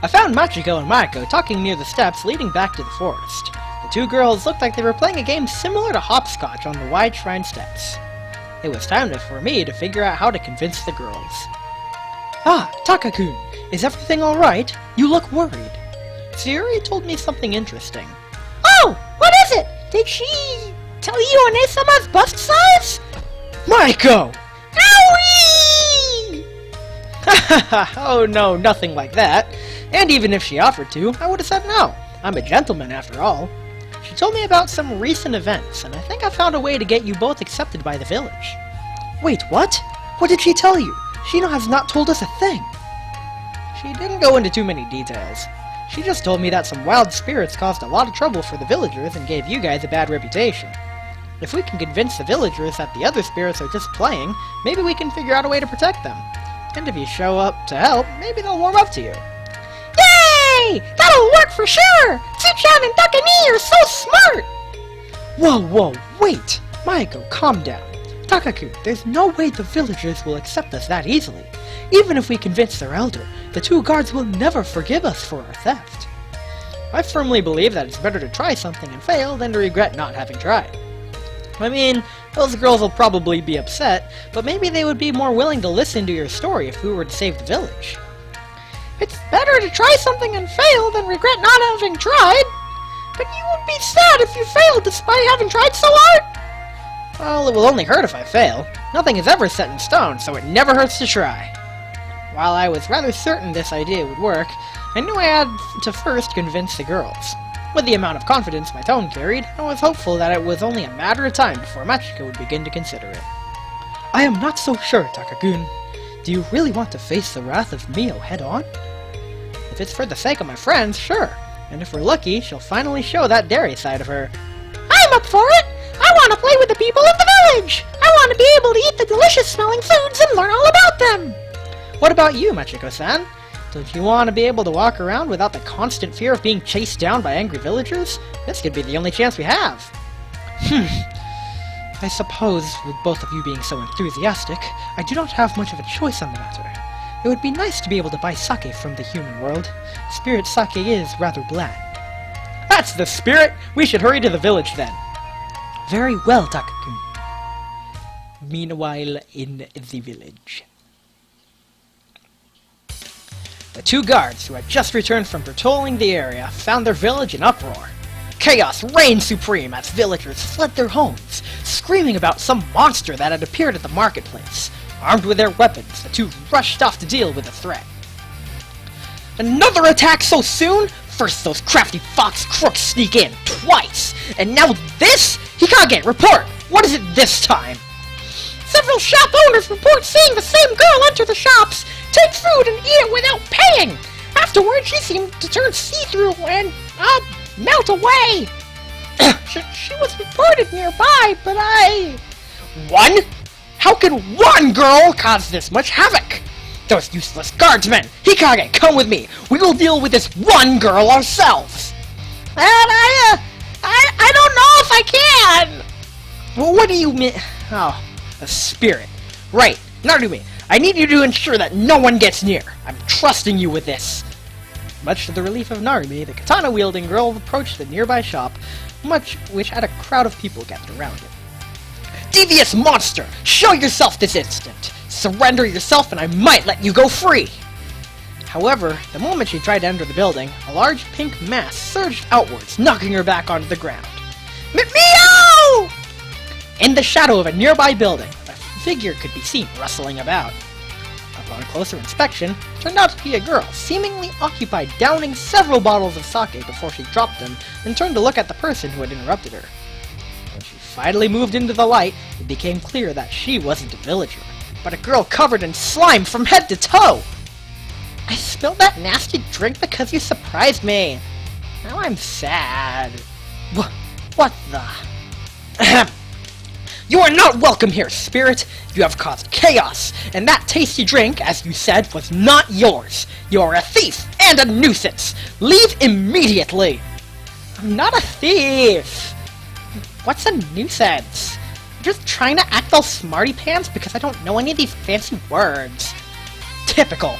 found Machiko and Mayako talking near the steps leading back to the forest. The two girls looked like they were playing a game similar to hopscotch on the wide shrine steps. It was time for me to figure out how to convince the girls. Ah, Taka-kun, is everything alright? You look worried. Sayuri told me something interesting. Oh, what is it? Did she tell you Ane-sama's bust size? Mayako! Owie! Oh no, nothing like that. And even if she offered to, I would have said no. I'm a gentleman after all. She told me about some recent events, and I think I found a way to get you both accepted by the village. Wait, what? What did she tell you? Shino has not told us a thing. She didn't go into too many details. She just told me that some wild spirits caused a lot of trouble for the villagers and gave you guys a bad reputation. If we can convince the villagers that the other spirits are just playing, maybe we can figure out a way to protect them. And if you show up to help, maybe they'll warm up to you. Yay! That'll work for sure! Tsuchan and Takani are so smart! Whoa, wait! Mayako, calm down. Taka-kun, there's no way the villagers will accept us that easily. Even if we convince their elder, the two guards will never forgive us for our theft. I firmly believe that it's better to try something and fail than to regret not having tried. I mean, those girls will probably be upset, but maybe they would be more willing to listen to your story if we were to save the village. It's better to try something and fail than regret not having tried. But you would be sad if you failed despite having tried so hard. Well, it will only hurt if I fail. Nothing is ever set in stone, so it never hurts to try. While I was rather certain this idea would work, I knew I had to first convince the girls. With the amount of confidence my tone carried, I was hopeful that it was only a matter of time before Machiko would begin to consider it. I am not so sure, Taka-kun. Do you really want to face the wrath of Mio head-on? If it's for the sake of my friends, sure. And if we're lucky, she'll finally show that dairy side of her. I'm up for it! I want to play with the people of the village! I want to be able to eat the delicious-smelling foods and learn all about them! What about you, Machiko-san? Don't you want to be able to walk around without the constant fear of being chased down by angry villagers? This could be the only chance we have. I suppose, with both of you being so enthusiastic, I do not have much of a choice on the matter. It would be nice to be able to buy sake from the human world. Spirit sake is rather bland. That's the spirit! We should hurry to the village then. Very well, Taka-kun. Meanwhile, in the village. The two guards, who had just returned from patrolling the area, found their village in uproar. Chaos reigned supreme as villagers fled their homes, screaming about some monster that had appeared at the marketplace. Armed with their weapons, the two rushed off to deal with the threat. Another attack so soon? First those crafty fox crooks sneak in, twice! And now this? Hikage, report! What is it this time? Several shop owners report seeing the same girl enter the shops, take food and eat it without paying. Afterwards, she seemed to turn see-through and, melt away. she was reported nearby, but One? How can one girl cause this much havoc? Those useless guardsmen! Hikage, come with me! We will deal with this one girl ourselves! And I don't know if I can! Well, what do you mean? Oh, a spirit. Right, Narumi, I need you to ensure that no one gets near. I'm trusting you with this. Much to the relief of Narumi, the katana-wielding girl approached the nearby shop, which had a crowd of people gathered around it. Devious monster! Show yourself this instant! Surrender yourself and I might let you go free! However, the moment she tried to enter the building, a large pink mass surged outwards, knocking her back onto the ground. Mio! In the shadow of a nearby building, a figure could be seen rustling about. Upon closer inspection, it turned out to be a girl, seemingly occupied downing several bottles of sake before she dropped them and turned to look at the person who had interrupted her. When she finally moved into the light, it became clear that she wasn't a villager, but a girl covered in slime from head to toe! I spilled that nasty drink because you surprised me! Now I'm sad. What the... You are not welcome here, spirit! You have caused chaos, and that tasty drink, as you said, was not yours! You are a thief and a nuisance! Leave immediately! I'm not a thief! What's a nuisance? I'm just trying to act all smarty pants because I don't know any of these fancy words. Typical!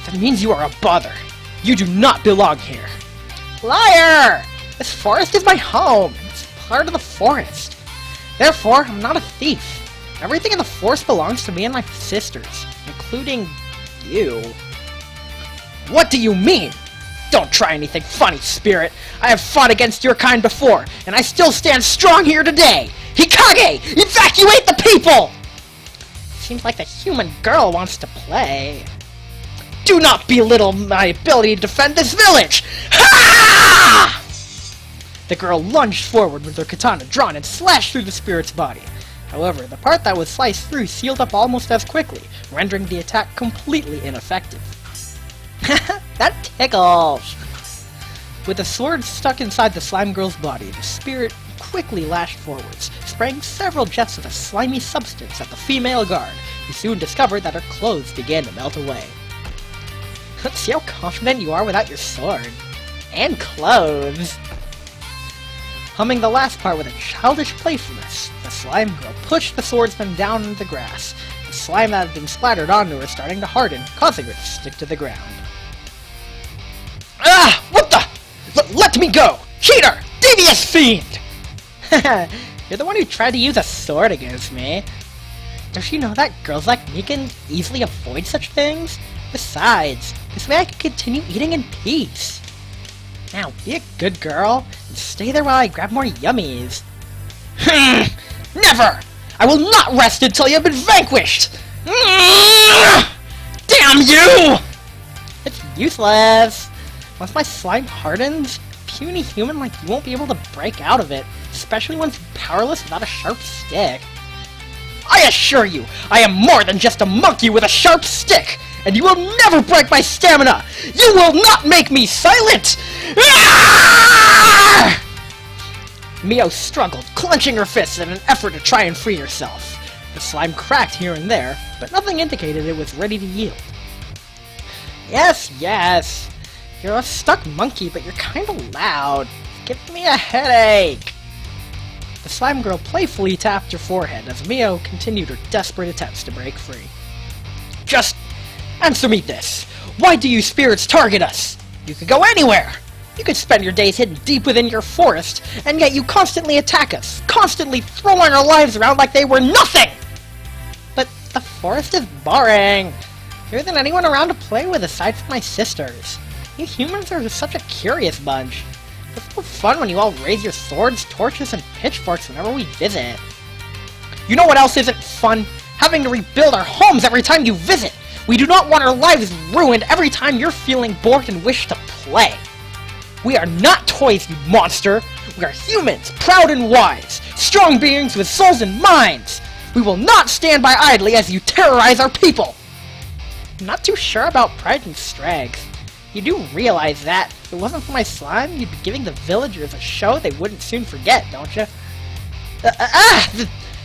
That means you are a bother. You do not belong here. Liar! This forest is my home. It's part of the forest. Therefore, I'm not a thief. Everything in the forest belongs to me and my sisters, including you. What do you mean? Don't try anything funny, Spirit. I have fought against your kind before, and I still stand strong here today. Hikage! Evacuate the people! Seems like the human girl wants to play. Do not belittle my ability to defend this village! Ha! The girl lunged forward with her katana drawn and slashed through the spirit's body. However, the part that was sliced through sealed up almost as quickly, rendering the attack completely ineffective. That tickles! With the sword stuck inside the slime girl's body, the spirit quickly lashed forwards, spraying several jets of a slimy substance at the female guard, who soon discovered that her clothes began to melt away. Let's see how confident you are without your sword. And clothes! Humming the last part with a childish playfulness, the slime girl pushed the swordsman down into the grass, the slime that had been splattered onto her starting to harden, causing her to stick to the ground. Ah! What the? Let me go! Cheater! Devious fiend! You're the one who tried to use a sword against me. Does she know that girls like me can easily avoid such things? Besides, this way I can continue eating in peace. Now, be a good girl, and stay there while I grab more yummies. Never! I will not rest until you have been vanquished! Damn you! It's useless. Once my slime hardens, puny human like you won't be able to break out of it, especially when it's powerless without a sharp stick. I assure you, I am more than just a monkey with a sharp stick, and you will never break my stamina! You will not make me silent! Ah! Mio struggled, clenching her fists in an effort to try and free herself. The slime cracked here and there, but nothing indicated it was ready to yield. Yes, yes. You're a stuck monkey, but you're kinda loud. Give me a headache. The slime girl playfully tapped her forehead as Mio continued her desperate attempts to break free. Just answer me this. Why do you spirits target us? You could go anywhere. You could spend your days hidden deep within your forest, and yet you constantly attack us, constantly throwing our lives around like they were nothing! But the forest is boring. There isn't anyone around to play with aside from my sisters. You humans are just such a curious bunch. It's so fun when you all raise your swords, torches, and pitchforks whenever we visit. You know what else isn't fun? Having to rebuild our homes every time you visit! We do not want our lives ruined every time you're feeling bored and wish to play. We are not toys, you monster! We are humans, proud and wise, strong beings with souls and minds! We will not stand by idly as you terrorize our people! I'm not too sure about pride and strength. You do realize that, if it wasn't for my slime, you'd be giving the villagers a show they wouldn't soon forget, don't you?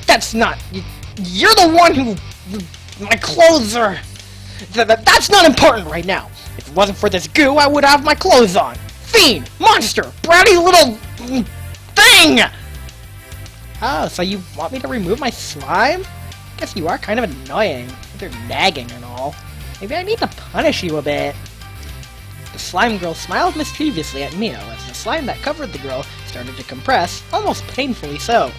That's not... You're the one who... My clothes are... That's not important right now. If it wasn't for this goo, I would have my clothes on. Fiend! Monster! Bratty little... thing! Oh, so you want me to remove my slime? Guess you are kind of annoying, with your nagging and all. Maybe I need to punish you a bit. The slime girl smiled mischievously at Mio as the slime that covered the girl started to compress, almost painfully so.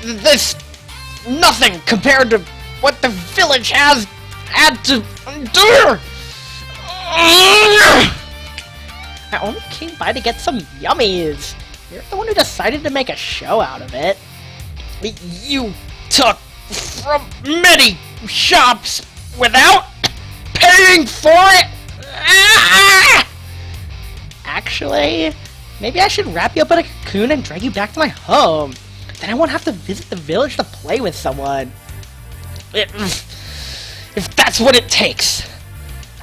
This... nothing compared to what the village has had to endure! I only came by to get some yummies. You're the one who decided to make a show out of it. You took from many shops without paying for it? Actually, maybe I should wrap you up in a cocoon and drag you back to my home. Then I won't have to visit the village to play with someone. If that's what it takes,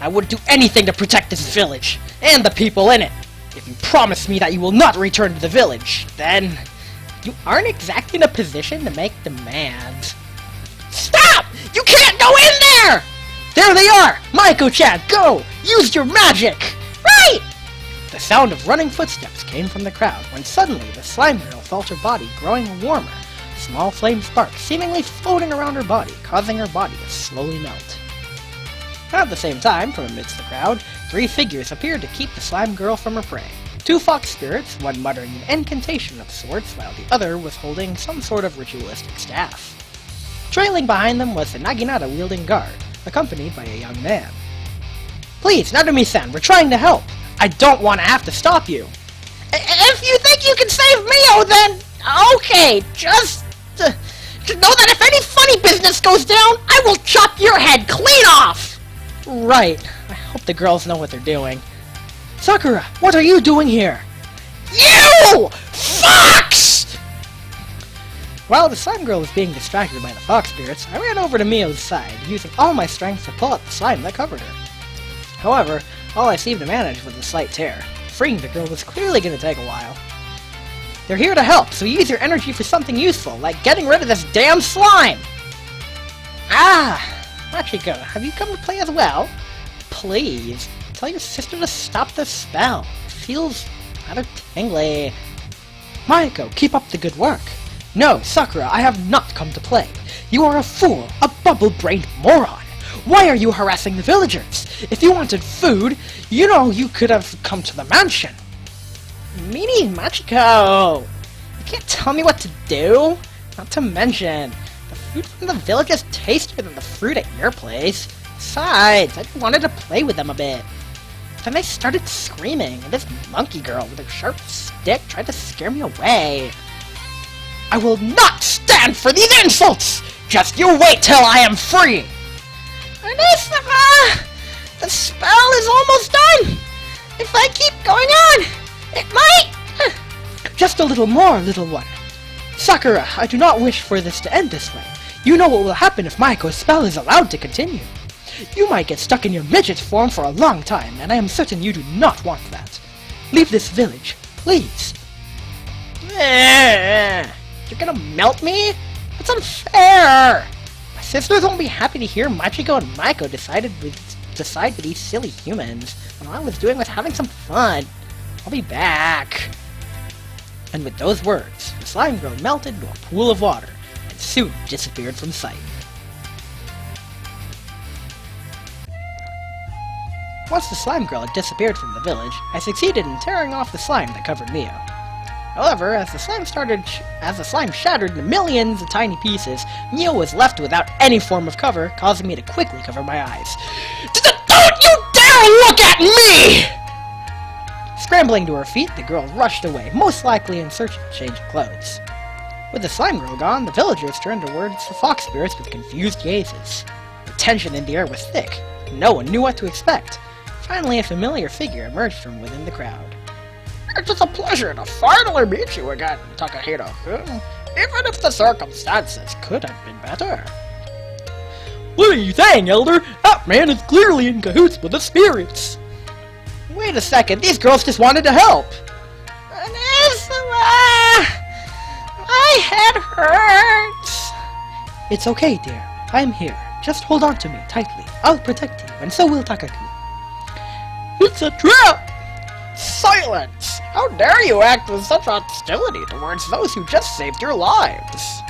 I would do anything to protect this village, and the people in it. If you promise me that you will not return to the village, then you aren't exactly in a position to make demands. Stop! You can't go in there! There they are! Maiko-chan, go! Use your magic! Right! The sound of running footsteps came from the crowd, when suddenly the slime girl felt her body growing warmer, small flame sparks seemingly floating around her body, causing her body to slowly melt. At the same time, from amidst the crowd, 3 figures appeared to keep the slime girl from her prey. 2 fox spirits, one muttering an incantation of sorts, while the other was holding some sort of ritualistic staff. Trailing behind them was the Naginata-wielding guard, accompanied by a young man. "Please, Narumi-san, we're trying to help! I don't want to have to stop you!" If you think you can save Mio, then okay, just know that if any funny business goes down, I will chop your head clean off! Right. I hope the girls know what they're doing. Sakura, what are you doing here? You! Fox! While the slime girl was being distracted by the fox spirits, I ran over to Mio's side, using all my strength to pull up the slime that covered her. However, all I seemed to manage was a slight tear. Freeing the girl was clearly going to take a while. They're here to help, so use your energy for something useful, like getting rid of this damn slime! Ah! Machiko, have you come to play as well? Please, tell your sister to stop the spell. It feels rather tingly. Mayako, keep up the good work. No, Sakura, I have not come to play. You are a fool, a bubble-brained moron. Why are you harassing the villagers? If you wanted food, you know you could have come to the mansion. Meanie Machiko! You can't tell me what to do? Not to mention, the food from the villagers tastier than the fruit at your place. Besides, I just wanted to play with them a bit. Then they started screaming, and this monkey girl with her sharp stick tried to scare me away. I will not stand for these insults! Just you wait till I am free! Anisama! The spell is almost done! If I keep going on, it might... Just a little more, little one. Sakura, I do not wish for this to end this way. You know what will happen if Maiko's spell is allowed to continue. You might get stuck in your midget form for a long time, and I am certain you do not want that. Leave this village, please. You're gonna melt me? That's unfair! My sisters won't be happy to hear Machiko and Maiko decide with these silly humans, when all I was doing was having some fun. I'll be back. And with those words, the slime girl melted into a pool of water, and soon disappeared from sight. Once the slime girl had disappeared from the village, I succeeded in tearing off the slime that covered Mio. However, as the slime shattered into millions of tiny pieces, Mio was left without any form of cover, causing me to quickly cover my eyes. Don't you dare look at me! Scrambling to her feet, the girl rushed away, most likely in search of a change of clothes. With the slime girl gone, the villagers turned towards the fox spirits with confused gazes. The tension in the air was thick. No one knew what to expect. Finally, a familiar figure emerged from within the crowd. It is a pleasure to finally meet you again, Takahiro. Even if the circumstances could have been better. What are you saying, Elder? That man is clearly in cahoots with the spirits. Wait a second, these girls just wanted to help! Anisama! My head hurts! It's okay, dear. I'm here. Just hold on to me tightly. I'll protect you, and so will Takaku. It's a trap! Silence! How dare you act with such hostility towards those who just saved your lives?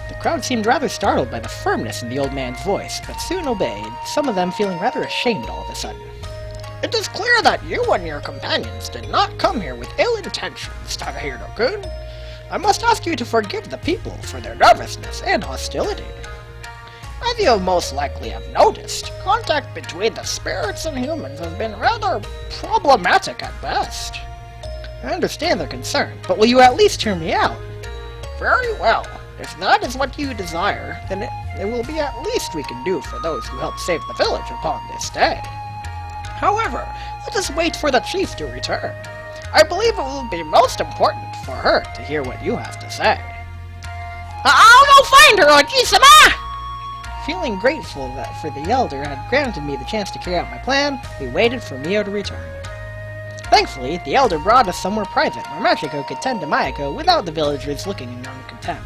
The crowd seemed rather startled by the firmness in the old man's voice, but soon obeyed, some of them feeling rather ashamed all of a sudden. It is clear that you and your companions did not come here with ill intentions, Takahiro-kun. I must ask you to forgive the people for their nervousness and hostility. As you most likely have noticed, contact between the spirits and humans has been rather problematic at best. I understand their concern, but will you at least hear me out? Very well. If that is what you desire, then it will be at least we can do for those who helped save the village upon this day. However, let us wait for the chief to return. I believe it will be most important for her to hear what you have to say. I'll go find her, Oji-sama! Feeling grateful that the elder had granted me the chance to carry out my plan, we waited for Mio to return. Thankfully, the elder brought us somewhere private where Machiko could tend to Mayako without the villagers looking in on contempt.